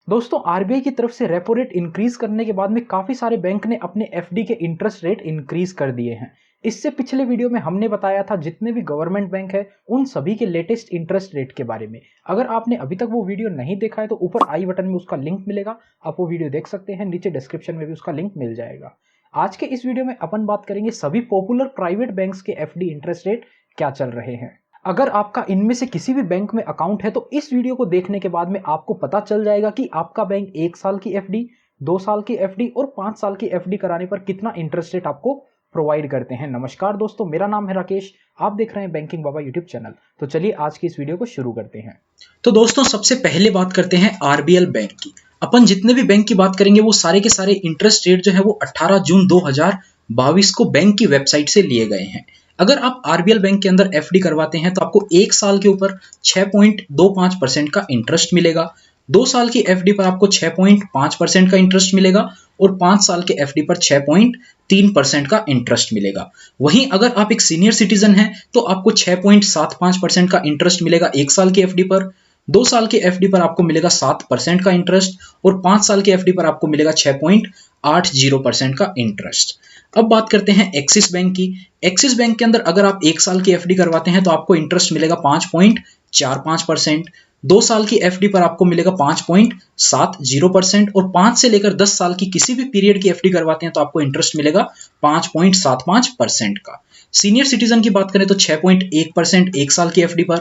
दोस्तों आरबीआई की तरफ से रेपो रेट इंक्रीज करने के बाद में काफी सारे बैंक ने अपने एफडी के इंटरेस्ट रेट इंक्रीज कर दिए हैं। इससे पिछले वीडियो में हमने बताया था जितने भी गवर्नमेंट बैंक है उन सभी के लेटेस्ट इंटरेस्ट रेट के बारे में। अगर आपने अभी तक वो वीडियो नहीं देखा है तो ऊपर आई बटन में उसका लिंक मिलेगा, आप वो वीडियो देख सकते हैं। नीचे डिस्क्रिप्शन में भी उसका लिंक मिल जाएगा। आज के इस वीडियो में अपन बात करेंगे सभी पॉपुलर प्राइवेट बैंक्स के एफडी इंटरेस्ट रेट क्या चल रहे हैं। अगर आपका इनमें से किसी भी बैंक में अकाउंट है तो इस वीडियो को देखने के बाद में आपको पता चल जाएगा कि आपका बैंक 1 साल की एफडी, 2 साल की एफडी और 5 साल की एफडी कराने पर कितना इंटरेस्ट रेट आपको प्रोवाइड करते हैं। नमस्कार दोस्तों, मेरा नाम है राकेश, आप देख रहे हैं बैंकिंग बाबा यूट्यूब चैनल। तो चलिए आज की इस वीडियो को शुरू करते हैं। तो दोस्तों सबसे पहले बात करते हैं आरबीएल बैंक की। अपन जितने भी बैंक की बात करेंगे वो सारे के सारे इंटरेस्ट रेट जो है वो 18 जून 2022 को बैंक की वेबसाइट से लिए गए हैं। अगर आप आरबीएल बैंक के अंदर एफडी करवाते हैं तो आपको 1 साल के ऊपर 6.25% का इंटरेस्ट मिलेगा, 2 साल की एफडी पर आपको 6.5% का इंटरेस्ट मिलेगा और 5 साल के एफडी पर 6.3% का इंटरेस्ट मिलेगा। वहीं अगर आप एक सीनियर सिटीजन हैं तो आपको 6.75% का इंटरेस्ट मिलेगा 1 साल की एफडी पर, 2 साल की एफडी पर आपको मिलेगा 7% का इंटरेस्ट और 5 साल की एफडी पर आपको मिलेगा 6.80% का इंटरेस्ट। अब बात करते हैं एक्सिस बैंक की। एक्सिस बैंक के अंदर अगर आप 1 साल की एफडी करवाते हैं तो आपको इंटरेस्ट मिलेगा 5.45%, 2 साल की एफडी पर आपको मिलेगा 5.70% और 5 से लेकर 10 साल की किसी भी पीरियड की एफडी करवाते हैं तो आपको इंटरेस्ट मिलेगा 5.75% का। सीनियर सिटीजन की बात करें तो 6.1% 1 साल की एफडी पर,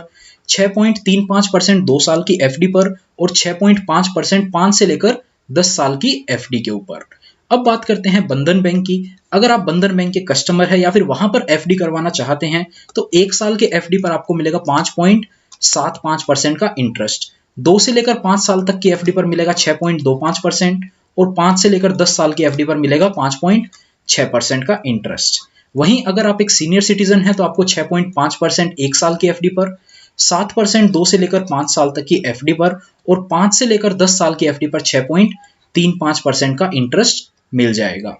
6.35% 2 साल की एफडी पर और 6.5% 5 से लेकर 10 साल की एफडी के ऊपर। अब बात करते हैं बंधन बैंक की। अगर आप बंधन बैंक के कस्टमर है या फिर वहां पर एफडी करवाना चाहते हैं तो 1 साल के एफडी पर आपको मिलेगा 5.75% का इंटरेस्ट, 2 से लेकर 5 साल तक की एफडी पर मिलेगा 6.25% और 5 से लेकर 10 साल की एफडी पर मिलेगा 5.6% का इंटरेस्ट। वहीं अगर आप एक सीनियर सिटीजन है तो आपको 6.5% 1 साल की एफडी पर, 7% 2 से लेकर 5 साल तक की एफडी पर और 5 से लेकर 10 साल की एफडी पर 6.35% का इंटरेस्ट मिल जाएगा।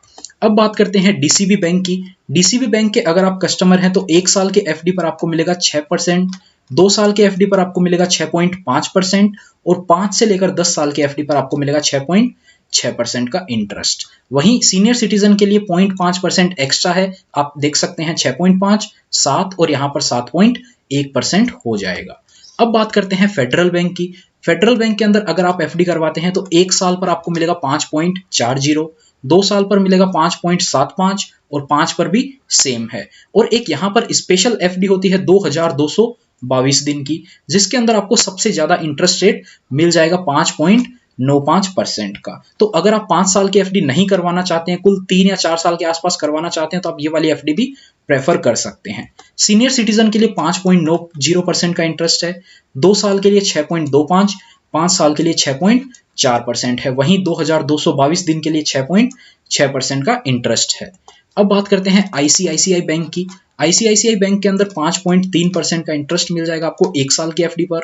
अब बात करते हैं डीसीबी बैंक की। डीसीबी बैंक के अगर आप कस्टमर हैं तो 1 साल के एफडी पर आपको मिलेगा 6%, 2 साल के एफडी पर आपको मिलेगा 6.5% और 5 से लेकर 10 साल के एफडी पर आपको मिलेगा 6.6% का इंटरेस्ट। वहीं सीनियर सिटीजन के लिए 0.5% एक्स्ट्रा है, आप देख सकते हैं 6.5, 7 और यहाँ पर 7.1% हो जाएगा। अब बात करते हैं फेडरल बैंक की। फेडरल बैंक के अंदर अगर आप एफडी करवाते हैं तो 1 साल पर आपको मिलेगा 5.40, 2 साल पर मिलेगा 5.75 और 5 पर भी सेम है। और एक यहाँ पर स्पेशल एफडी होती है 2222 दिन की, जिसके अंदर आपको सबसे ज्यादा इंटरेस्ट रेट मिल जाएगा 5.95% का। तो अगर आप 5 साल की एफडी नहीं करवाना चाहते हैं, कुल 3 या 4 साल के आसपास करवाना चाहते हैं तो आप ये वाली एफडी भी प्रेफर कर सकते हैं। सीनियर सिटीजन के लिए 5.90% का इंटरेस्ट है, 2 साल के लिए 6.25, 5 साल के लिए 6.4% है। वहीं 2222 दिन के लिए 6.6% का इंटरेस्ट है। अब बात करते हैं आईसीआईसीआई बैंक की। आईसीआईसीआई बैंक के अंदर 5.3% का इंटरेस्ट मिल जाएगा आपको 1 साल की एफडी पर,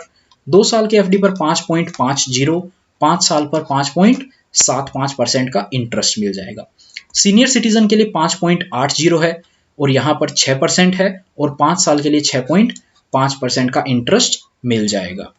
2 साल की एफडी पर 5.50, 5 साल पर 5.75% का इंटरेस्ट मिल जाएगा। सीनियर सिटीजन के लिए 5.80 है और यहाँ पर 6% है और 5 साल के लिए 6.5% का इंटरेस्ट मिल जाएगा।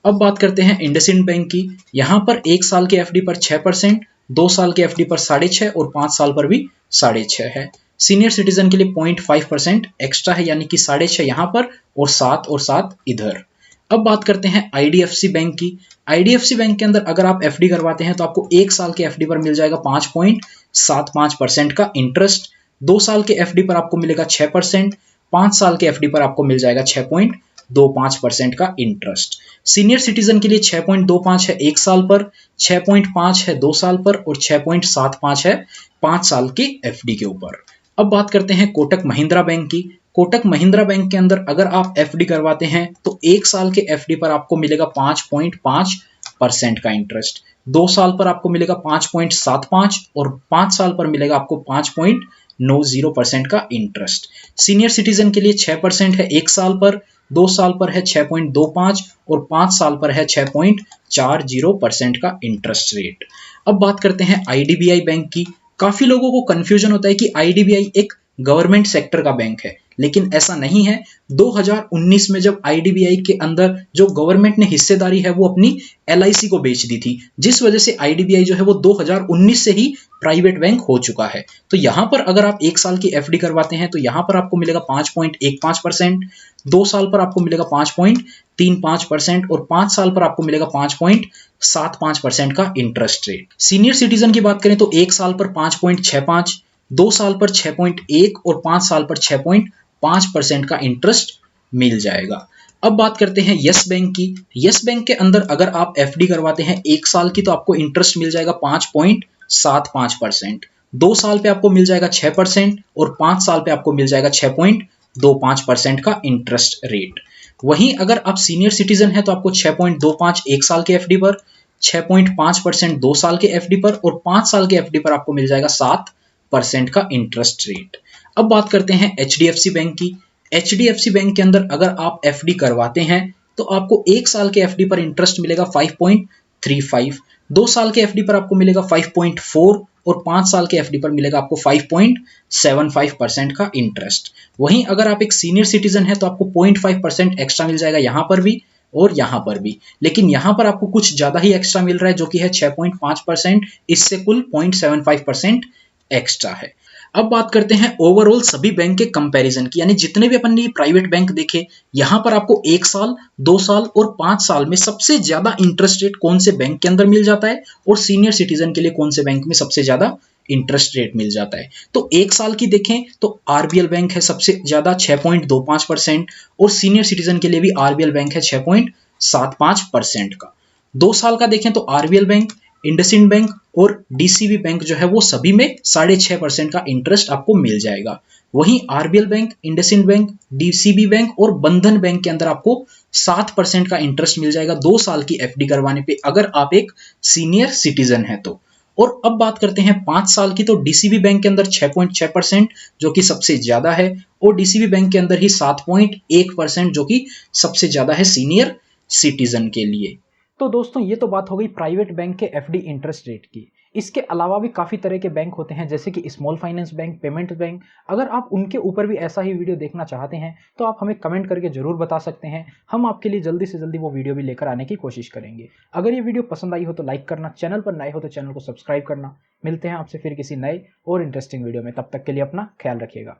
अब बात करते हैं इंडसइंड बैंक की। यहाँ पर 1 साल के एफडी पर 6%, 2 साल के एफडी पर 6.5 और 5 साल पर भी 6.5 है। सीनियर सिटीजन के लिए 0.5% एक्स्ट्रा है, यानी कि 6.5 यहाँ पर और 7 इधर। अब बात करते हैं आईडीएफसी बैंक की। आईडीएफसी बैंक के अंदर अगर आप एफडी करवाते हैं तो आपको 1 साल के एफडी पर मिल जाएगा 5.75% का इंटरेस्ट, 2 साल के एफडी पर आपको मिलेगा 6%, 5 साल के एफडी पर आपको मिल जाएगा 6.25% का इंटरेस्ट। सीनियर सिटीजन के लिए 6.25 है 1 साल पर, 6.5 है 2 साल पर और 6.75 है 5 साल की एफडी के ऊपर। अब बात करते हैं कोटक महिंद्रा बैंक की। कोटक महिंद्रा बैंक के अंदर अगर आप एफडी करवाते हैं तो 1 साल के एफडी पर आपको मिलेगा 5.5% का इंटरेस्ट, 2 साल पर आपको मिलेगा 5.75 और 5 साल पर मिलेगा आपको 5.90% का इंटरेस्ट। सीनियर सिटीजन के लिए 6% है 1 साल पर, 2 साल पर है 6.25 और 5 साल पर है 6.40% का इंटरेस्ट रेट। अब बात करते हैं आईडीबीआई बैंक की। काफी लोगों को कंफ्यूजन होता है कि आईडीबीआई एक गवर्नमेंट सेक्टर का बैंक है, लेकिन ऐसा नहीं है। 2019 में जब आईडीबीआई के अंदर जो गवर्नमेंट ने हिस्सेदारी है वो अपनी एलआईसी को बेच दी थी, जिस वजह से आईडीबीआई जो है वो 2019 से ही प्राइवेट बैंक हो चुका है। तो यहां पर अगर आप 1 साल की एफडी करवाते हैं तो यहां पर आपको मिलेगा 5.15%, 2 साल पर आपको मिलेगा 5.35% और 5 साल पर आपको मिलेगा 5.75% का इंटरेस्ट रेट। सीनियर सिटीजन की बात करें तो 1 साल पर 5.65, 2 साल पर 6.1 और 5 साल पर 6.5% का इंटरेस्ट मिल जाएगा। अब बात करते हैं यस बैंक की। यस बैंक के अंदर अगर आप एफडी करवाते हैं 1 साल की तो आपको इंटरेस्ट मिल जाएगा 5.75%, 2 साल पे आपको मिल जाएगा 6% और 5 साल पे आपको मिल जाएगा 6.25% का इंटरेस्ट रेट। वहीं अगर आप सीनियर सिटीजन हैं तो आपको 6.25 1 साल के एफडी पर, 6.5% 2 साल के एफडी पर और 5 साल के एफडी पर आपको मिल जाएगा 7% का इंटरेस्ट रेट। अब बात करते हैं एचडीएफसी बैंक की। एचडीएफसी बैंक के अंदर अगर आप एफडी करवाते हैं तो आपको 1 साल के एफडी पर इंटरेस्ट मिलेगा 5.35, 2 साल के एफडी पर आपको मिलेगा 5.4 और 5 साल के एफडी पर मिलेगा आपको 5.75% का इंटरेस्ट। वहीं अगर आप एक सीनियर सिटीजन है तो आपको 0.5% एक्स्ट्रा मिल जाएगा यहां पर भी और यहां पर भी, लेकिन यहां पर आपको कुछ ज्यादा ही एक्स्ट्रा मिल रहा है जो कि है 6.5%, इससे कुल 0.75% एक्स्ट्रा है। अब बात करते हैं ओवरऑल सभी बैंक के कंपैरिजन की, यानी जितने भी अपन ने प्राइवेट बैंक देखे, यहां पर आपको 1 साल, 2 साल और 5 साल में सबसे ज्यादा इंटरेस्ट रेट कौन से बैंक के अंदर मिल जाता है और सीनियर सिटीजन के लिए कौन से बैंक में सबसे ज्यादा इंटरेस्ट रेट मिल जाता है। तो 1 साल की देखें तो आरबीएल बैंक है सबसे ज्यादा 6.25% और सीनियर सिटीजन के लिए भी आरबीएल बैंक है 6.75% का। 2 साल का देखें तो आरबीएल बैंक, इंडसइंड बैंक और डीसीबी बैंक जो है वो सभी में 6.5% का इंटरेस्ट आपको मिल जाएगा। वहीं RBL bank, IndusInd bank, DCB bank और बंधन बैंक के अंदर आपको 7% का इंटरेस्ट मिल जाएगा 2 साल की एफडी करवाने पे अगर आप एक सीनियर सिटीजन है तो। और अब बात करते हैं 5 साल की, तो डीसीबी बैंक के अंदर 6.6% जो कि सबसे ज्यादा है और डीसीबी बैंक के अंदर ही 7.1% जो कि सबसे ज्यादा है सीनियर सिटीजन के लिए। तो दोस्तों ये तो बात हो गई प्राइवेट बैंक के एफडी इंटरेस्ट रेट की। इसके अलावा भी काफ़ी तरह के बैंक होते हैं जैसे कि small finance bank, payments bank. अगर आप उनके ऊपर भी ऐसा ही वीडियो देखना चाहते हैं तो आप हमें कमेंट करके ज़रूर बता सकते हैं। हम आपके लिए जल्दी से जल्दी वो वीडियो भी लेकर आने की कोशिश करेंगे। अगर ये वीडियो पसंद आई हो तो लाइक करना, चैनल पर नए हो तो चैनल को सब्सक्राइब करना। मिलते हैं आपसे फिर किसी नए और इंटरेस्टिंग वीडियो में, तब तक के लिए अपना ख्याल रखिएगा।